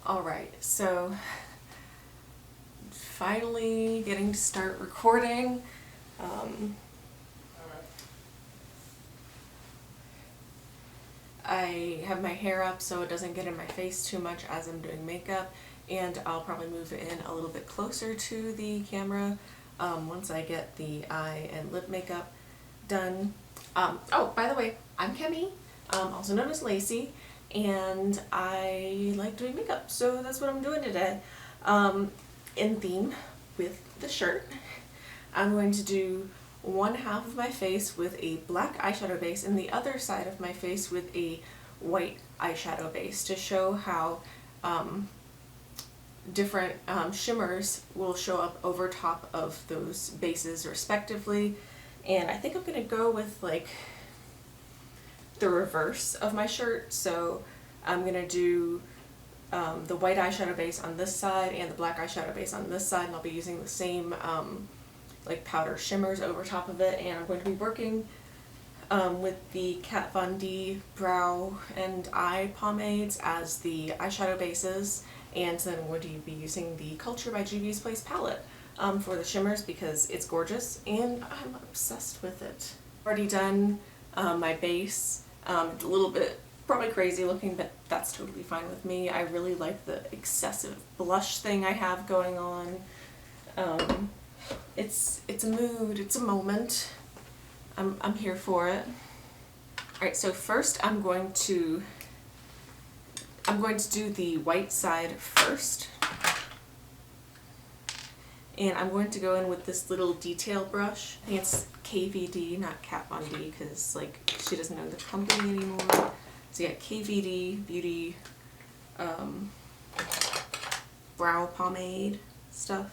Alright, so finally getting to start recording. I have my hair up so it doesn't get in my face too much as I'm doing makeup, and I'll probably move it in a little bit closer to the camera once I get the eye and lip makeup done. Oh, by the way, I'm Kemi, also known as Lacey, and I like doing makeup, so that's what I'm doing today. In theme with the shirt, I'm going to do one half of my face with a black eyeshadow base and the other side of my face with a white eyeshadow base to show how different shimmers will show up over top of those bases respectively. And I think I'm going to go with like the reverse of my shirt, so I'm going to do the white eyeshadow base on this side and the black eyeshadow base on this side, and I'll be using the same like powder shimmers over top of it, and I'm going to be working with the Kat Von D brow and eye pomades as the eyeshadow bases, and then I'm going to be using the Culture by Juvia's Place palette for the shimmers because it's gorgeous and I'm obsessed with it. Already done my base, a little bit probably crazy looking, but that's totally fine with me. I really like the excessive blush thing I have going on. It's a mood, it's a moment. I'm here for it. Alright, so first I'm going to do the white side first. And I'm going to go in with this little detail brush. I think it's KVD, not Kat Von D, because like she doesn't know the company anymore. So yeah, KVD Beauty brow pomade stuff.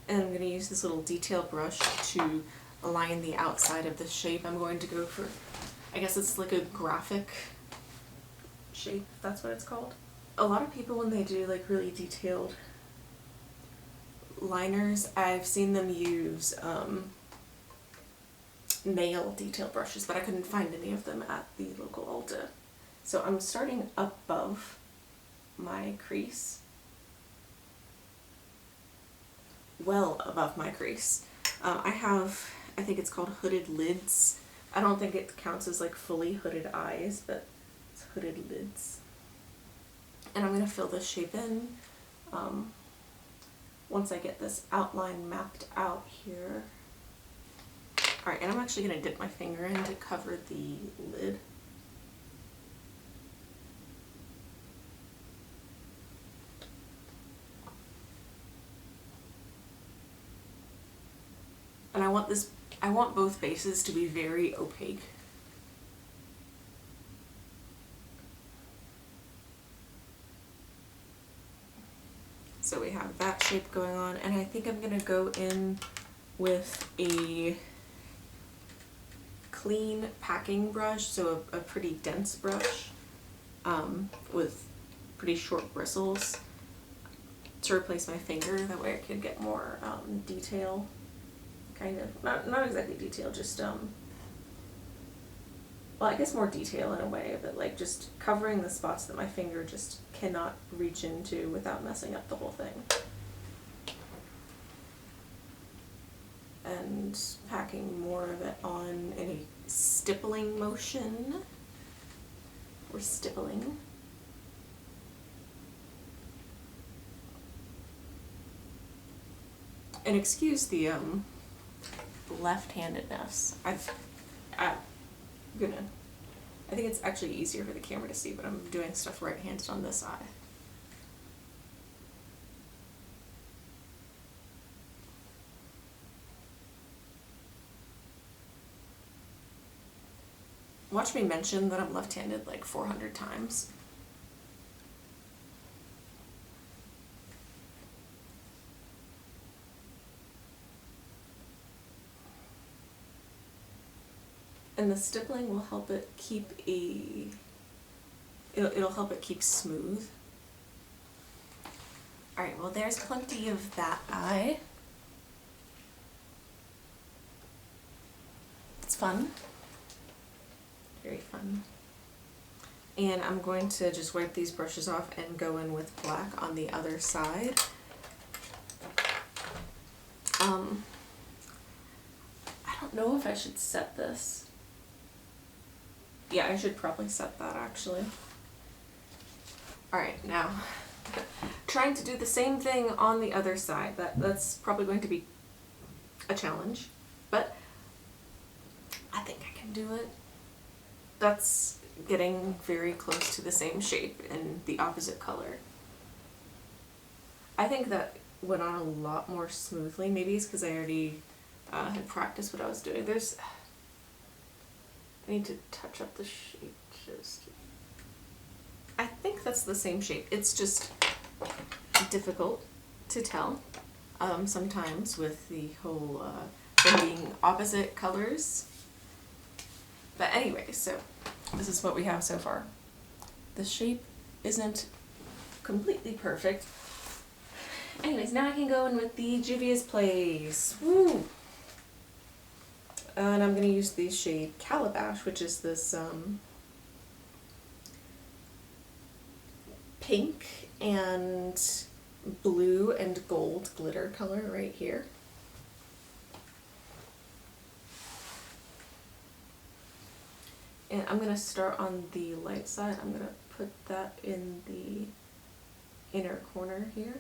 And I'm going to use this little detail brush to align the outside of the shape. I'm going to go for, I guess it's like a graphic shape, if that's what it's called. A lot of people, when they do like really detailed liners, I've seen them use nail detail brushes, but I couldn't find any of them at the local Ulta. So I'm starting above my crease. Well above my crease. I think it's called hooded lids. I don't think it counts as like fully hooded eyes, but it's hooded lids. And I'm going to fill this shape in once I get this outline mapped out here. Alright, and I'm actually going to dip my finger in to cover the lid. And I want both bases to be very opaque. So we have that shape going on, and I think I'm going to go in with a clean packing brush, so a pretty dense brush with pretty short bristles to replace my finger. That way I could get more detail. Kind of, not exactly detail, just well, I guess more detail in a way, but like just covering the spots that my finger just cannot reach into without messing up the whole thing. And packing more of it on in a stippling motion. We're stippling. And excuse the left-handedness. I think it's actually easier for the camera to see, but I'm doing stuff right-handed on this eye. Watch me mention that I'm left-handed like 400 times. And the stippling will help it keep it'll help it keep smooth. Alright, well there's plenty of that eye. It's fun. Very fun. And I'm going to just wipe these brushes off and go in with black on the other side. I don't know if I should set this. Yeah, I should probably set that actually. Alright, now trying to do the same thing on the other side. That's probably going to be a challenge, but I think I can do it. That's getting very close to the same shape in the opposite color. I think that went on a lot more smoothly. Maybe it's because I already had practiced what I was doing. I need to touch up the shape just. I think that's the same shape. It's just difficult to tell sometimes with the whole them being opposite colors. But anyway, so this is what we have so far. The shape isn't completely perfect. Anyways, now I can go in with the Juvia's Place. Woo! And I'm going to use the shade Calabash, which is this pink and blue and gold glitter color right here. And I'm going to start on the light side. I'm going to put that in the inner corner here.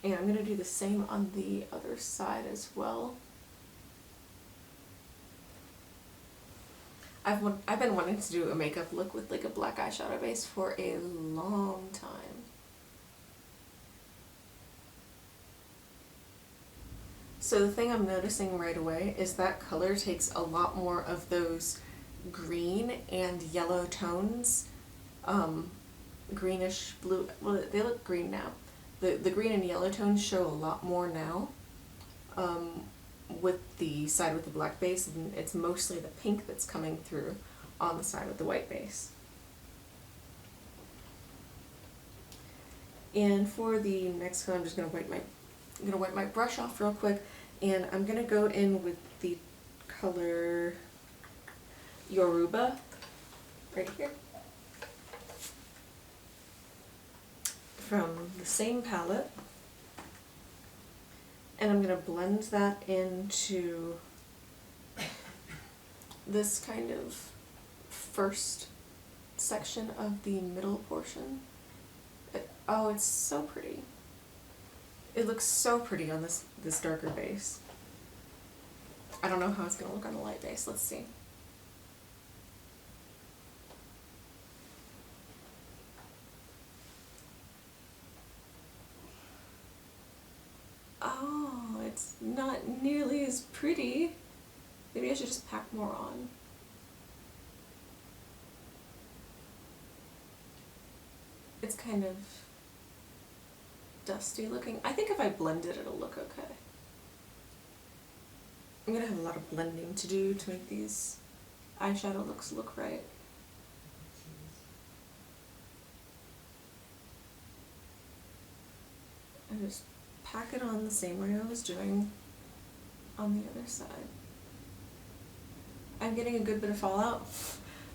And I'm going to do the same on the other side as well. I've been wanting to do a makeup look with like a black eyeshadow base for a long time. So the thing I'm noticing right away is that color takes a lot more of those green and yellow tones, greenish blue. Well, they look green now. The green and yellow tones show a lot more now with the side with the black base, and it's mostly the pink that's coming through on the side with the white base. And for the next color, I'm just gonna wipe my brush off real quick, and I'm gonna go in with the color Yoruba right here from the same palette, and I'm going to blend that into this kind of first section of the middle portion. Oh, it's so pretty. It looks so pretty on this darker base. I don't know how it's going to look on the light base. Let's see. Oh, it's not nearly as pretty. Maybe I should just pack more on. It's kind of dusty looking. I think if I blend it, it'll look okay. I'm gonna have a lot of blending to do to make these eyeshadow looks look right. And just pack it on the same way I was doing on the other side. I'm getting a good bit of fallout,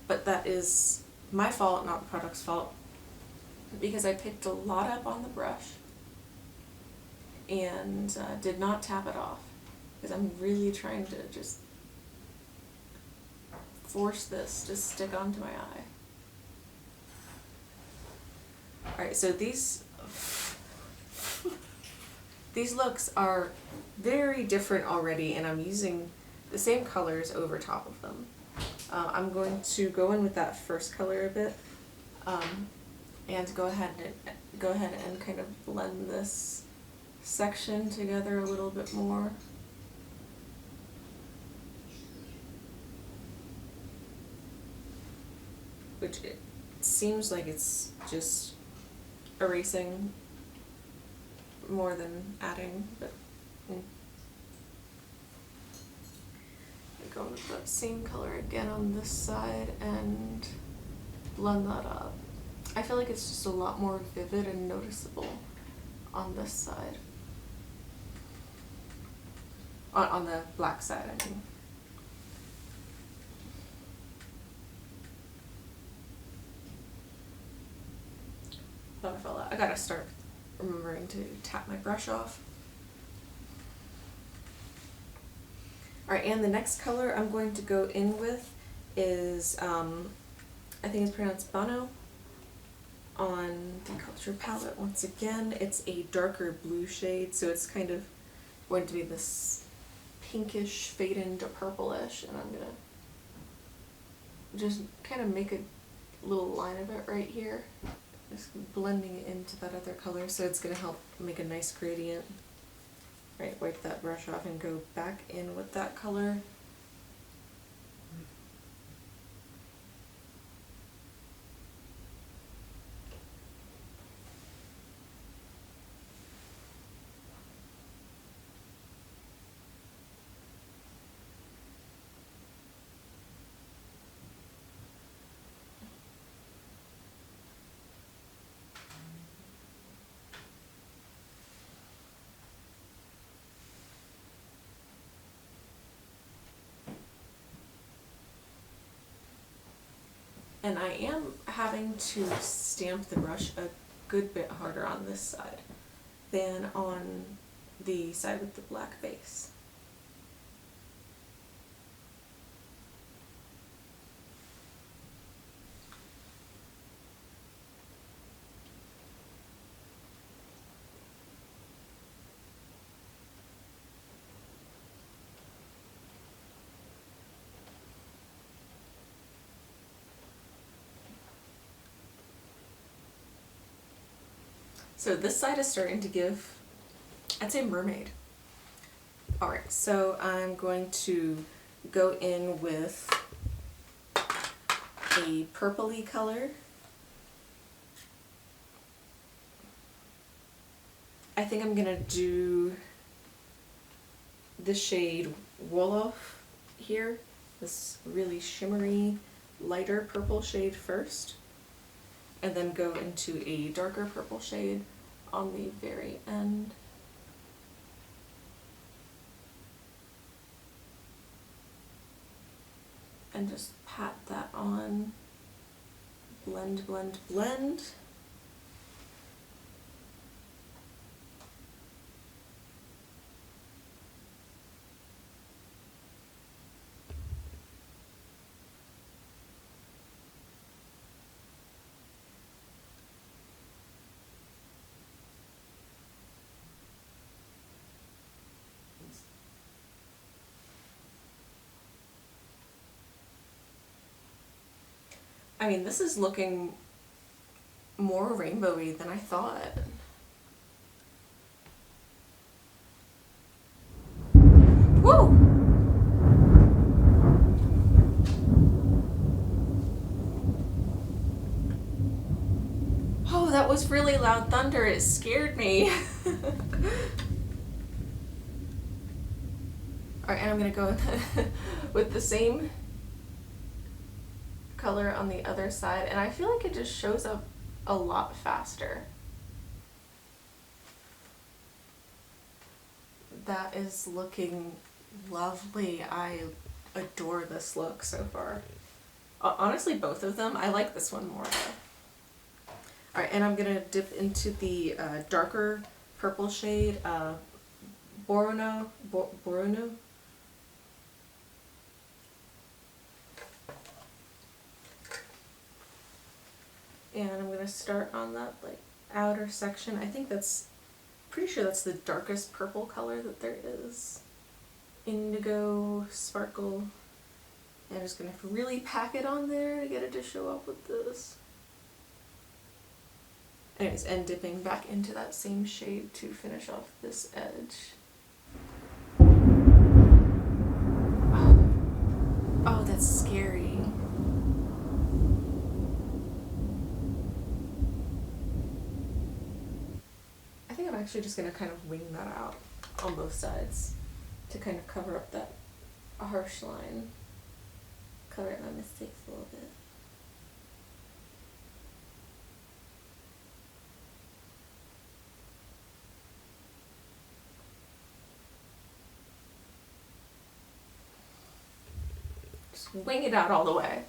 but that is my fault, not the product's fault, because I picked a lot up on the brush and did not tap it off, because I'm really trying to just force this to stick onto my eye. Alright, so these looks are very different already, and I'm using the same colors over top of them. I'm going to go in with that first color a bit, and go ahead and kind of blend this section together a little bit more. Which it seems like it's just erasing more than adding, but go with that same color again on this side and blend that up. I feel like it's just a lot more vivid and noticeable on this side. On the black side, I mean. Oh, I fell out. I gotta start remembering to tap my brush off. Alright, and the next color I'm going to go in with is, I think it's pronounced Bono, on the Culture palette. Once again, it's a darker blue shade, so it's kind of going to be this pinkish fade into purplish, and I'm gonna just kind of make a little line of it right here, just blending it into that other color, so it's gonna help make a nice gradient. Right, wipe that brush off and go back in with that color. And I am having to stamp the brush a good bit harder on this side than on the side with the black base. So this side is starting to give, I'd say, mermaid. Alright, so I'm going to go in with a purpley color. I think I'm gonna do the shade Wolof here, this really shimmery, lighter purple shade first, and then go into a darker purple shade on the very end. And just pat that on. Blend, blend, blend. I mean, this is looking more rainbowy than I thought. Woo! Oh, that was really loud thunder. It scared me. Alright, and I'm gonna go with the same color on the other side, and I feel like it just shows up a lot faster. That is looking lovely. I adore this look so far. Honestly, both of them. I like this one more though. Alright, and I'm gonna dip into the darker purple shade, Borono. And I'm going to start on that like outer section. I think that's, pretty sure that's the darkest purple color that there is. Indigo sparkle. And I'm just going to really pack it on there to get it to show up with this. Anyways, and dipping back into that same shade to finish off this edge. Oh, that's scary. I'm actually just going to kind of wing that out on both sides to kind of cover up that harsh line. Cover up my mistakes a little bit. Just wing it out all the way.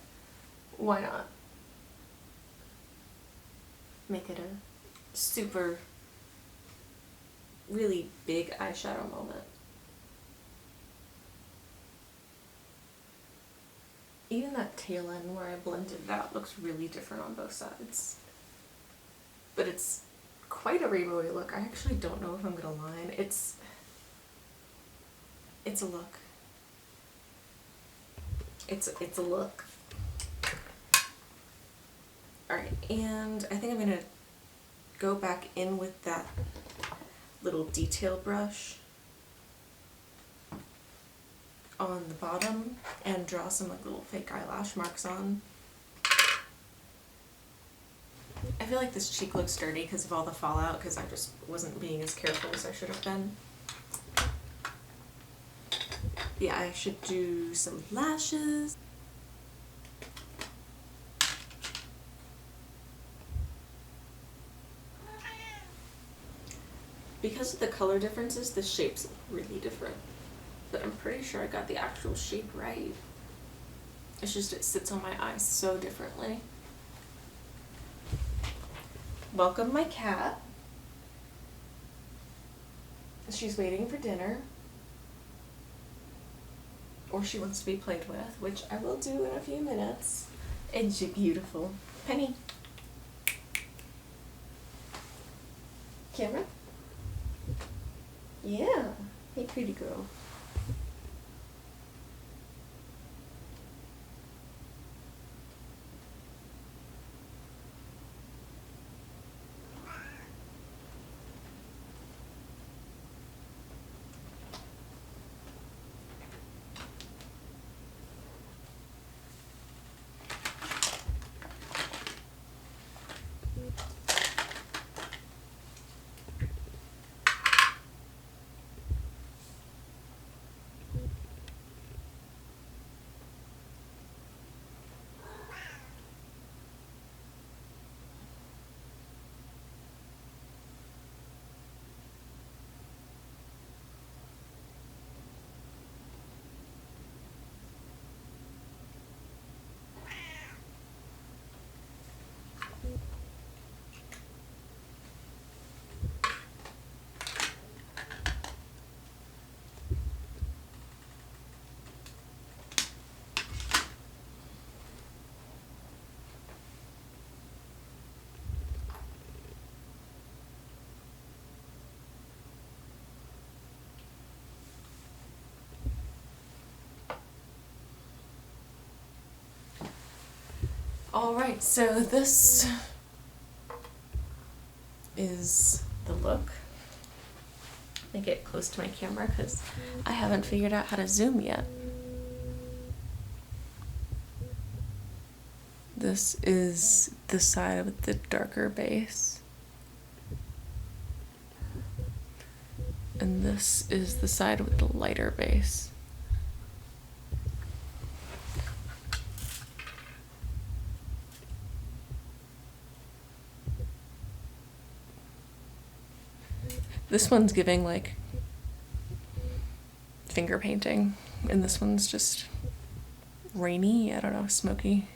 Why not? Make it a super, really big eyeshadow moment. Even that tail end where I blended it out looks really different on both sides. But it's quite a rainbowy look. I actually don't know if I'm gonna line. It's a look. It's a look. Alright, and I think I'm gonna go back in with that little detail brush on the bottom and draw some like little fake eyelash marks on. I feel like this cheek looks dirty because of all the fallout, because I just wasn't being as careful as I should have been. Yeah, I should do some lashes. Because of the color differences, the shapes look really different. But I'm pretty sure I got the actual shape right. It's just it sits on my eyes so differently. Welcome my cat. She's waiting for dinner. Or she wants to be played with, which I will do in a few minutes. And she's beautiful. Penny. Camera? Yeah. Hey, pretty girl. Alright, so this is the look. Let me get close to my camera because I haven't figured out how to zoom yet. This is the side with the darker base. And this is the side with the lighter base. This one's giving like finger painting, and this one's just rainy, I don't know, smoky.